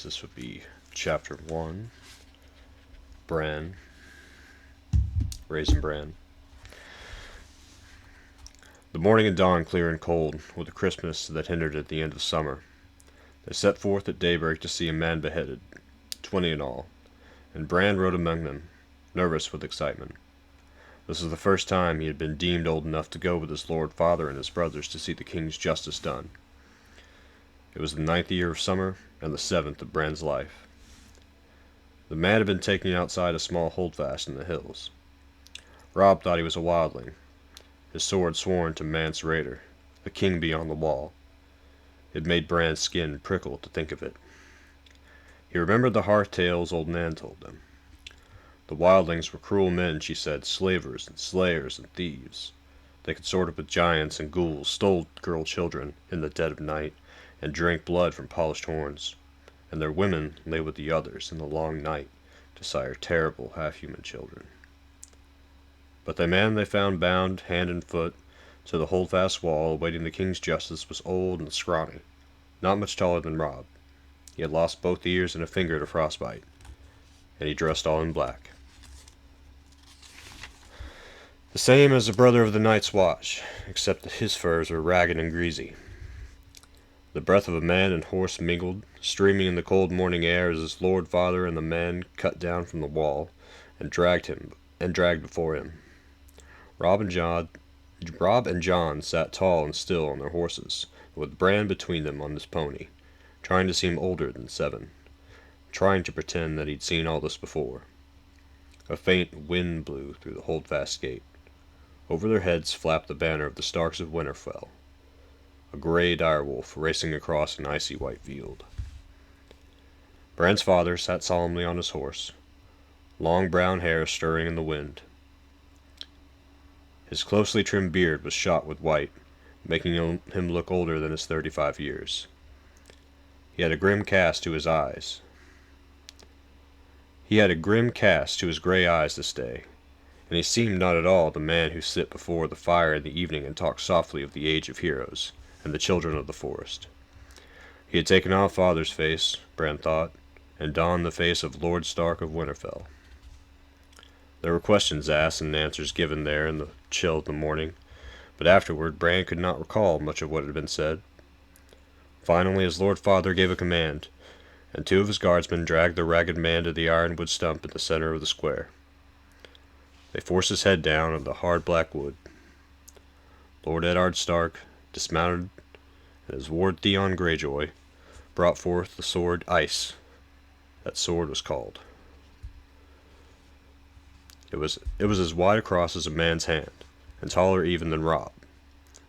This would be Chapter 1, Bran, Raisin Bran. The morning had dawned clear and cold, with a crispness that hinted at the end of summer. They set forth at daybreak to see a man beheaded, 20 in all, and Bran rode among them, nervous with excitement. This was the first time he had been deemed old enough to go with his lord father and his brothers to see the king's justice done. It was the 9th year of summer, and the 7th of Bran's life. The man had been taken outside a small holdfast in the hills. Robb thought he was a wildling, his sword sworn to Mance Rayder, the king beyond the wall. It made Bran's skin prickle to think of it. He remembered the hard tales old Nan told them. The wildlings were cruel men, she said, slavers and slayers and thieves. They could sort up with giants and ghouls, stole girl children in the dead of night, and drank blood from polished horns, and their women lay with the others in the long night to sire terrible half-human children. But the man they found bound hand and foot to the holdfast wall awaiting the king's justice was old and scrawny, not much taller than Robb. He had lost both ears and a finger to frostbite, and he dressed all in black. The same as the brother of the Night's Watch, except that his furs were ragged and greasy. The breath of a man and horse mingled, streaming in the cold morning air as his lord father and the man cut down from the wall and dragged before him. Robb and John sat tall and still on their horses, with Bran between them on his pony, trying to seem older than 7, trying to pretend that he'd seen all this before. A faint wind blew through the holdfast gate. Over their heads flapped the banner of the Starks of Winterfell, a gray direwolf racing across an icy white field. Bran's father sat solemnly on his horse, long brown hair stirring in the wind. His closely trimmed beard was shot with white, making him look older than his 35 years. He had a grim cast to his eyes. He had a grim cast to his gray eyes this day, and he seemed not at all the man who sit before the fire in the evening and talk softly of the age of heroes and the children of the forest. He had taken off father's face, Bran thought, and donned the face of Lord Stark of Winterfell. There were questions asked and answers given there in the chill of the morning, but afterward Bran could not recall much of what had been said. Finally his lord father gave a command, and 2 of his guardsmen dragged the ragged man to the ironwood stump in the center of the square. They forced his head down on the hard black wood. Lord Eddard Stark dismounted, and his ward Theon Greyjoy brought forth the sword Ice. That sword was called. It was as wide across as a man's hand, and taller even than Robb.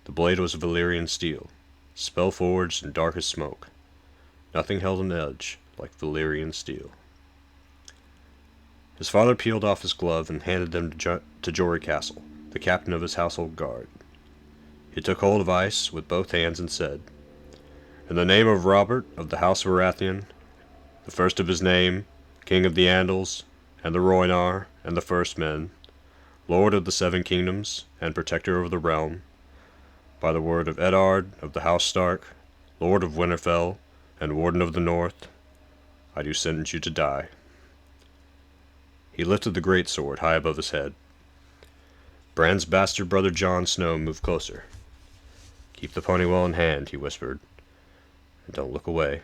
The blade was Valyrian steel, spell-forged and dark as smoke. Nothing held an edge like Valyrian steel. His father peeled off his glove and handed them to Jory Castle, the captain of his household guard. He took hold of Ice with both hands and said, "In the name of Robert of the House of Baratheon, the first of his name, King of the Andals, and the Rhoynar, and the First Men, Lord of the 7 Kingdoms, and Protector of the Realm, by the word of Eddard of the House Stark, Lord of Winterfell, and Warden of the North, I do sentence you to die." He lifted the great sword high above his head. Bran's bastard brother Jon Snow moved closer. "Keep the pony well in hand," he whispered, "and don't look away.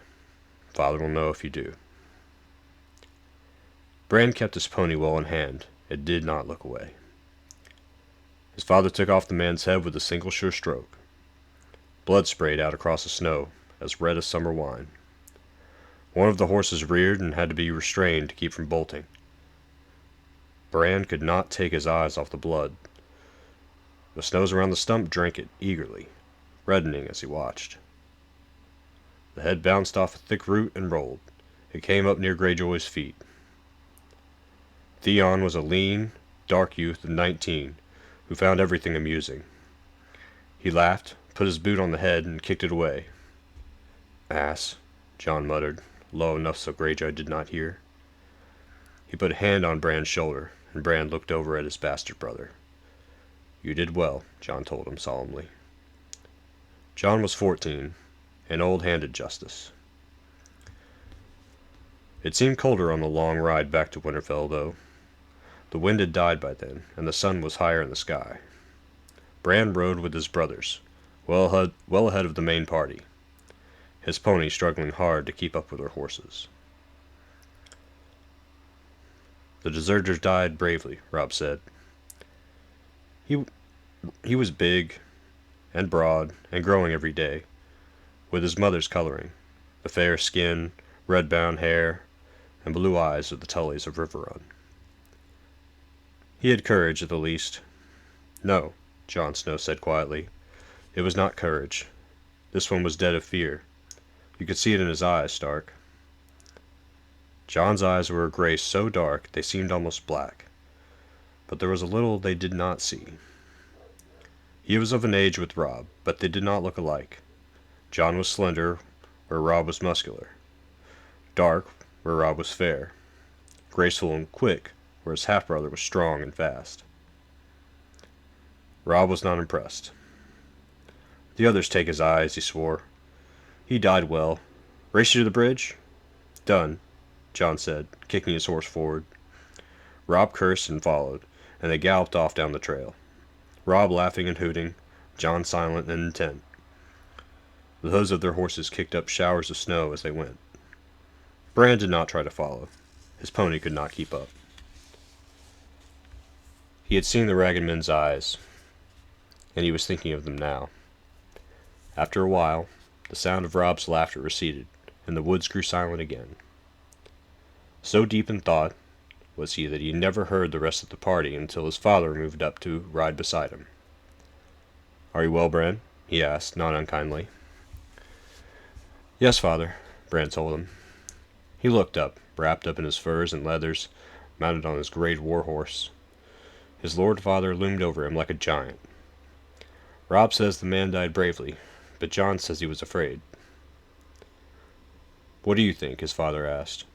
Father will know if you do." Bran kept his pony well in hand, and did not look away. His father took off the man's head with a single sure stroke. Blood sprayed out across the snow, as red as summer wine. One of the horses reared and had to be restrained to keep from bolting. Bran could not take his eyes off the blood. The snows around the stump drank it eagerly, reddening as he watched. The head bounced off a thick root and rolled. It came up near Greyjoy's feet. Theon was a lean, dark youth of 19, who found everything amusing. He laughed, put his boot on the head, and kicked it away. "Ass," Jon muttered, low enough so Greyjoy did not hear. He put a hand on Bran's shoulder, and Bran looked over at his bastard brother. "You did well," Jon told him solemnly. Jon was 14, and old-handed justice. It seemed colder on the long ride back to Winterfell, though. The wind had died by then, and the sun was higher in the sky. Bran rode with his brothers, well ahead of the main party, his pony struggling hard to keep up with their horses. The deserters died bravely, Robb said. He was big and broad and growing every day, with his mother's coloring, the fair skin, red-brown hair, and blue eyes of the Tullys of Riverrun. He had courage, at the least. No, Jon Snow said quietly. It was not courage. This one was dead of fear. You could see it in his eyes, Stark. Jon's eyes were a gray so dark they seemed almost black. But there was a little they did not see. He was of an age with Robb, but they did not look alike. Jon was slender, where Robb was muscular. Dark, where Robb was fair. Graceful and quick, where his half-brother was strong and fast. Robb was not impressed. The others take his eyes, he swore. He died well. Race you to the bridge? Done, Jon said, kicking his horse forward. Robb cursed and followed, and they galloped off down the trail. Robb laughing and hooting, Jon silent and intent. The hooves of their horses kicked up showers of snow as they went. Bran did not try to follow. His pony could not keep up. He had seen the ragged men's eyes, and he was thinking of them now. After a while, the sound of Robb's laughter receded, and the woods grew silent again. So deep in thought was he that he never heard the rest of the party until his father moved up to ride beside him. "Are you well, Bran?" he asked, not unkindly. "Yes, father," Bran told him. He looked up, wrapped up in his furs and leathers, mounted on his great war-horse. His lord father loomed over him like a giant. "Robb says the man died bravely, but Jon says he was afraid." "What do you think?" his father asked.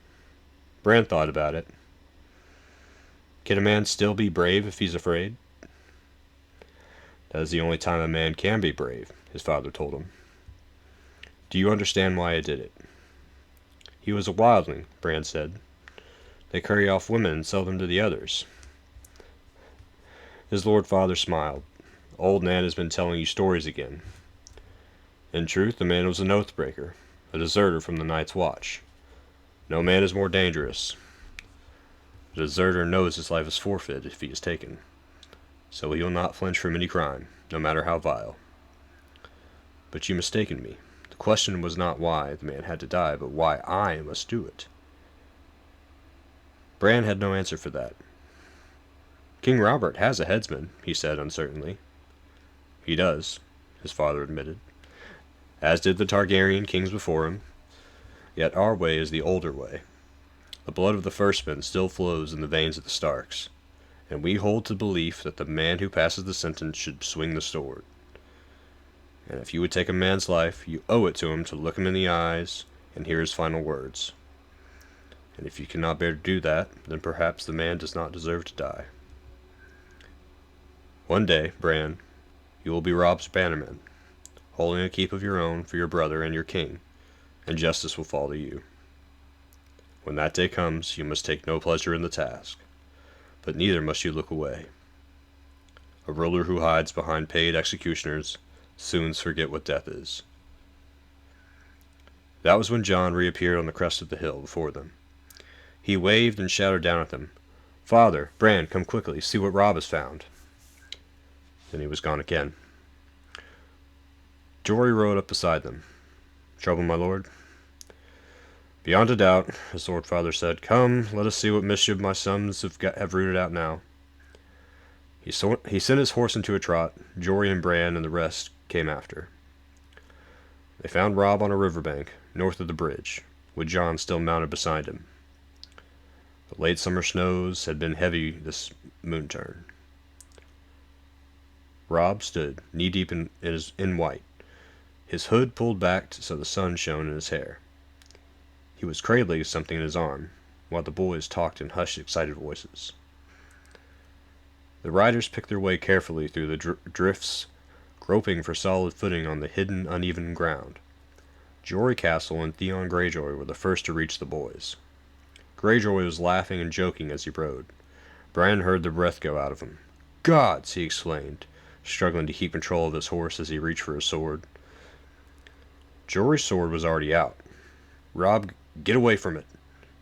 Bran thought about it. Can a man still be brave if he's afraid? "That is the only time a man can be brave," his father told him. "Do you understand why I did it?" "He was a wildling," Bran said. "They carry off women and sell them to the others." His lord father smiled. "Old Nan has been telling you stories again. In truth, the man was an oath-breaker, a deserter from the Night's Watch. No man is more dangerous. The deserter knows his life is forfeit if he is taken, so he will not flinch from any crime, no matter how vile. But you mistaken me. The question was not why the man had to die, but why I must do it." Bran had no answer for that. "King Robert has a headsman," he said uncertainly. "He does," his father admitted, "as did the Targaryen kings before him. Yet our way is the older way. The blood of the first men still flows in the veins of the Starks, and we hold to the belief that the man who passes the sentence should swing the sword. And if you would take a man's life, you owe it to him to look him in the eyes and hear his final words. And if you cannot bear to do that, then perhaps the man does not deserve to die. One day, Bran, you will be Robb's bannerman, holding a keep of your own for your brother and your king, and justice will fall to you. When that day comes, you must take no pleasure in the task, but neither must you look away. A ruler who hides behind paid executioners soon forget what death is." That was when Jon reappeared on the crest of the hill before them. He waved and shouted down at them, "Father, Bran, come quickly, see what Robb has found." Then he was gone again. Jory rode up beside them. "Trouble, my lord?" "Beyond a doubt," his lord father said. "Come, let us see what mischief my sons have rooted out now." He sent his horse into a trot. Jory and Bran and the rest came after. They found Robb on a riverbank, north of the bridge, with Jon still mounted beside him. The late summer snows had been heavy this moon turn. Robb stood, knee-deep in white, his hood pulled back so the sun shone in his hair. He was cradling something in his arm, while the boys talked in hushed, excited voices. The riders picked their way carefully through the drifts, groping for solid footing on the hidden, uneven ground. Jory Castle and Theon Greyjoy were the first to reach the boys. Greyjoy was laughing and joking as he rode. Bran heard the breath go out of him. "Gods!" he exclaimed, struggling to keep control of his horse as he reached for his sword. Jory's sword was already out. "Robb, get away from it,"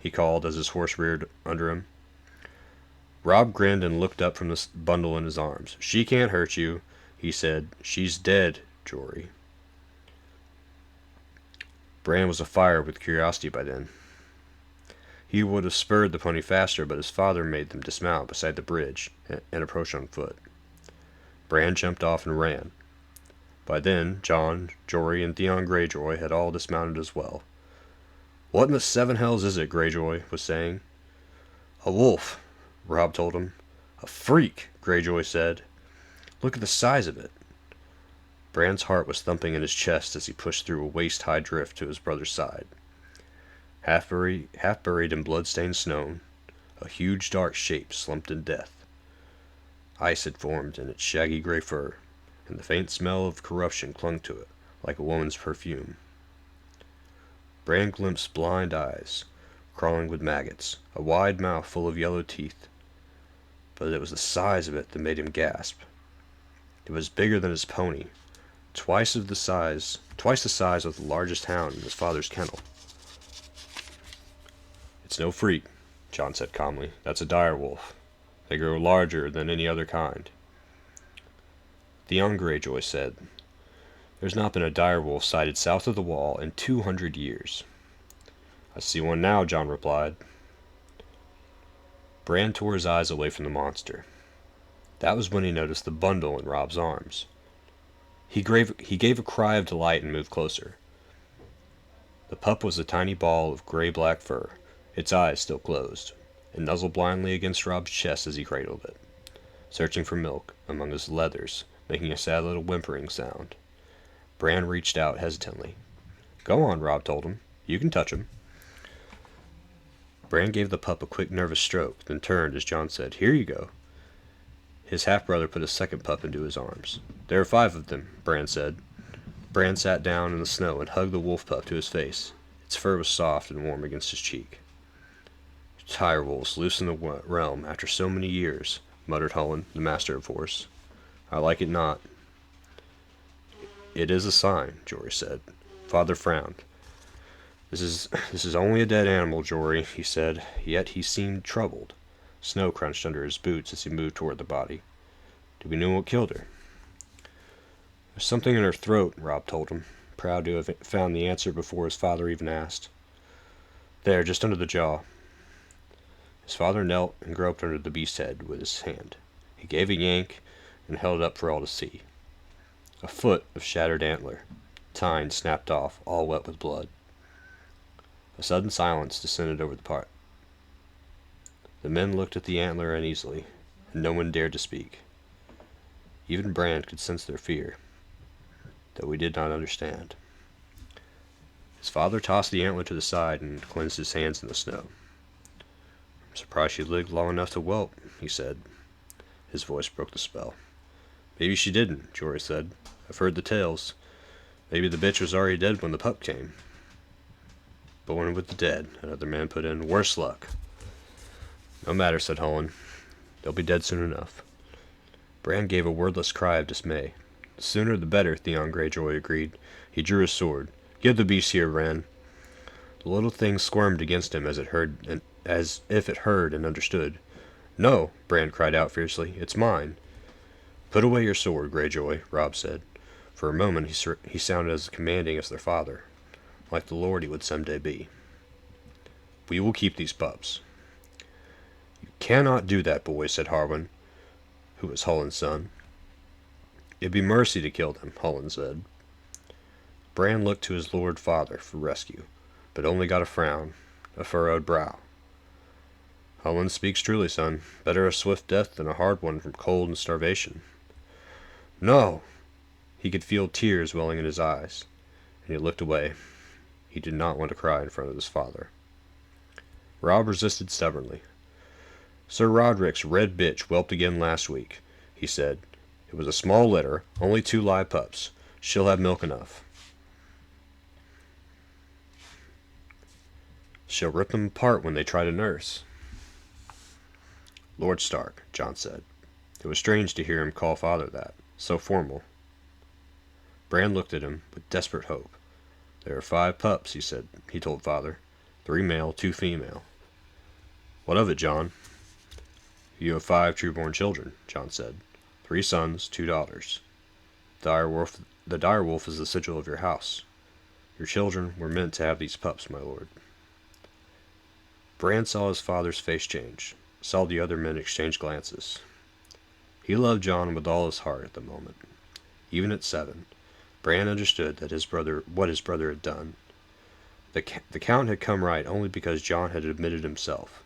he called as his horse reared under him. Robb grinned and looked up from the bundle in his arms. "She can't hurt you," he said. "She's dead, Jory." Bran was afire with curiosity by then. He would have spurred the pony faster, but his father made them dismount beside the bridge and approach on foot. Bran jumped off and ran. By then, Jon, Jory, and Theon Greyjoy had all dismounted as well. "What in the seven hells is it?" Greyjoy was saying. "A wolf," Robb told him. "A freak," Greyjoy said. "Look at the size of it." Bran's heart was thumping in his chest as he pushed through a waist-high drift to his brother's side. Half buried in blood-stained snow, a huge dark shape slumped in death. Ice had formed in its shaggy gray fur, and the faint smell of corruption clung to it like a woman's perfume. Bran glimpsed blind eyes, crawling with maggots, a wide mouth full of yellow teeth, but it was the size of it that made him gasp. It was bigger than his pony, twice the size of the largest hound in his father's kennel. "It's no freak," Jon said calmly. "That's a direwolf. They grow larger than any other kind." Theon Greyjoy said, "There's not been a direwolf sighted south of the Wall in 200 years. "I see one now," Jon replied. Bran tore his eyes away from the monster. That was when he noticed the bundle in Robb's arms. He gave a cry of delight and moved closer. The pup was a tiny ball of gray-black fur, its eyes still closed. It nuzzled blindly against Robb's chest as he cradled it, searching for milk among his leathers, making a sad little whimpering sound. Bran reached out hesitantly. "Go on," Robb told him. "You can touch him." Bran gave the pup a quick nervous stroke, then turned as Jon said, "Here you go." His half-brother put a second pup into his arms. "There are 5 of them," Bran said. Bran sat down in the snow and hugged the wolf pup to his face. Its fur was soft and warm against his cheek. "Direwolves loose in the realm after so many years," muttered Hullen, the master of horse. "I like it not." "It is a sign," Jory said. Father frowned. This is only a dead animal, Jory," he said, yet he seemed troubled. Snow crunched under his boots as he moved toward the body. "Do we know what killed her?" "There's something in her throat," Robb told him, proud to have found the answer before his father even asked. "There, just under the jaw." His father knelt and groped under the beast's head with his hand. He gave a yank and held it up for all to see. A foot of shattered antler, tine snapped off, all wet with blood. A sudden silence descended over the part. The men looked at the antler uneasily, and no one dared to speak. Even Bran could sense their fear, though he did not understand. His father tossed the antler to the side and cleansed his hands in the snow. "I'm surprised she lived long enough to whelp," he said. His voice broke the spell. "Maybe she didn't," Jory said. "I've heard the tales. Maybe the bitch was already dead when the pup came." "Born with the dead," another man put in. "Worse luck." "No matter," said Hullen. "They'll be dead soon enough." Bran gave a wordless cry of dismay. "The sooner the better," Theon Greyjoy agreed. He drew his sword. "Give the beast here, Bran." The little thing squirmed against him as if it heard and understood. "No!" Bran cried out fiercely. "It's mine." "Put away your sword, Greyjoy," Robb said. For a moment he sounded as commanding as their father, like the lord he would someday be. "We will keep these pups." "You cannot do that, boy," said Harwin, who was Hullen's son. "It'd be mercy to kill them," Hullen said. Bran looked to his lord father for rescue, but only got a frown, a furrowed brow. "Hullen speaks truly, son. Better a swift death than a hard one from cold and starvation." "No!" He could feel tears welling in his eyes, and he looked away. He did not want to cry in front of his father. Robb resisted stubbornly. "Sir Roderick's red bitch whelped again last week," he said. "It was a small litter, only 2 live pups. She'll have milk enough." She'll rip them apart when they try to nurse. Lord Stark, John said. It was strange to hear him call father that, so formal. Bran looked at him with desperate hope. There are 5 pups, he told father. 3 male, 2 female. What of it, John? You have 5 true-born children, John said. 3 sons, 2 daughters. The dire wolf is the sigil of your house. Your children were meant to have these pups, my lord. Bran saw his father's face change, saw the other men exchange glances. He loved John with all his heart at the moment. Even at 7, Bran understood that what his brother had done. The count had come right only because John had admitted himself.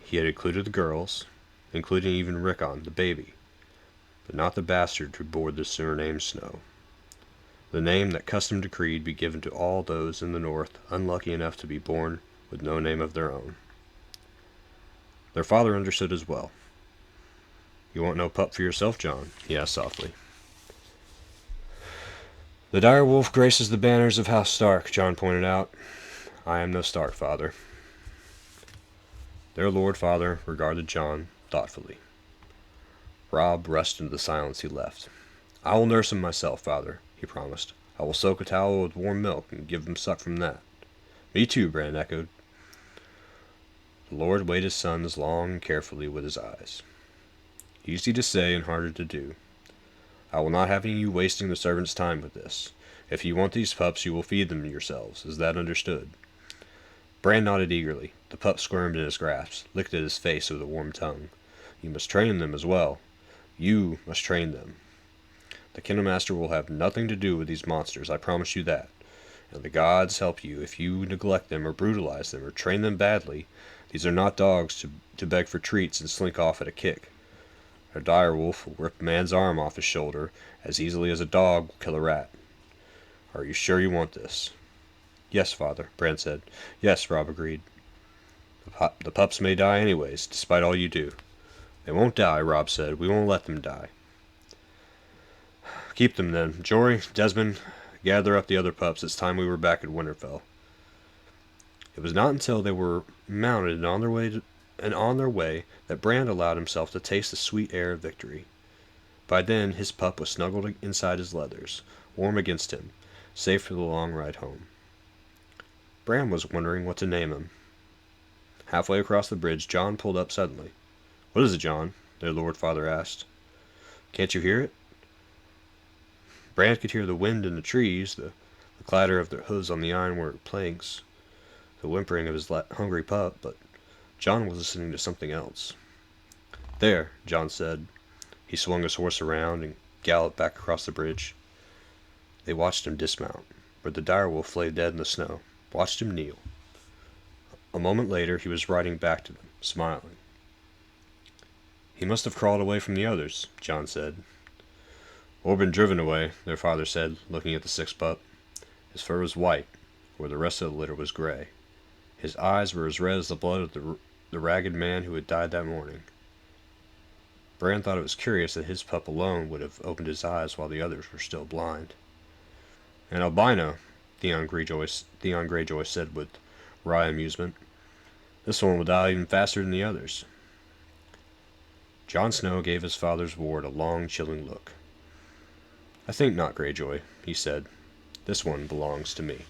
He had included the girls, including even Rickon, the baby, but not the bastard who bore the surname Snow. The name that custom decreed be given to all those in the north unlucky enough to be born with no name of their own. Their father understood as well. You want no pup for yourself, John? He asked softly. The dire wolf graces the banners of House Stark, John pointed out. I am no Stark, father. Their lord father regarded John thoughtfully. Robb rushed into the silence he left. I will nurse him myself, father, he promised. I will soak a towel with warm milk and give him suck from that. Me too, Bran echoed. The lord weighed his sons long and carefully with his eyes. Easy to say and harder to do. I will not have you wasting the servants' time with this. If you want these pups, you will feed them yourselves. Is that understood? Bran nodded eagerly. The pup squirmed in his grasp, licked at his face with a warm tongue. You must train them as well. You must train them. The Kennelmaster will have nothing to do with these monsters, I promise you that. And the gods help you if you neglect them or brutalize them or train them badly. These are not dogs to beg for treats and slink off at a kick. A dire wolf will rip a man's arm off his shoulder as easily as a dog will kill a rat. Are you sure you want this? Yes, father, Bran said. Yes, Robb agreed. The pups may die anyways, despite all you do. They won't die, Robb said. We won't let them die. Keep them then. Jory, Desmond, gather up the other pups. It's time we were back at Winterfell. It was not until they were mounted and on their way that Bran allowed himself to taste the sweet air of victory. By then, his pup was snuggled inside his leathers, warm against him, safe for the long ride home. Bran was wondering what to name him. Halfway across the bridge, John pulled up suddenly. What is it, John? Their lord father asked. Can't you hear it? Bran could hear the wind in the trees, the clatter of their hooves on the ironwork planks, the whimpering of his hungry pup, but John was listening to something else. There, John said. He swung his horse around and galloped back across the bridge. They watched him dismount, where the direwolf lay dead in the snow, watched him kneel. A moment later, he was riding back to them, smiling. He must have crawled away from the others, John said. Or been driven away, their father said, looking at the 6th pup. His fur was white, where the rest of the litter was gray. His eyes were as red as the blood of the ragged man who had died that morning. Bran thought it was curious that his pup alone would have opened his eyes while the others were still blind. An albino, Theon Greyjoy said with wry amusement. This one will die even faster than the others. Jon Snow gave his father's ward a long, chilling look. I think not, Greyjoy, he said. This one belongs to me.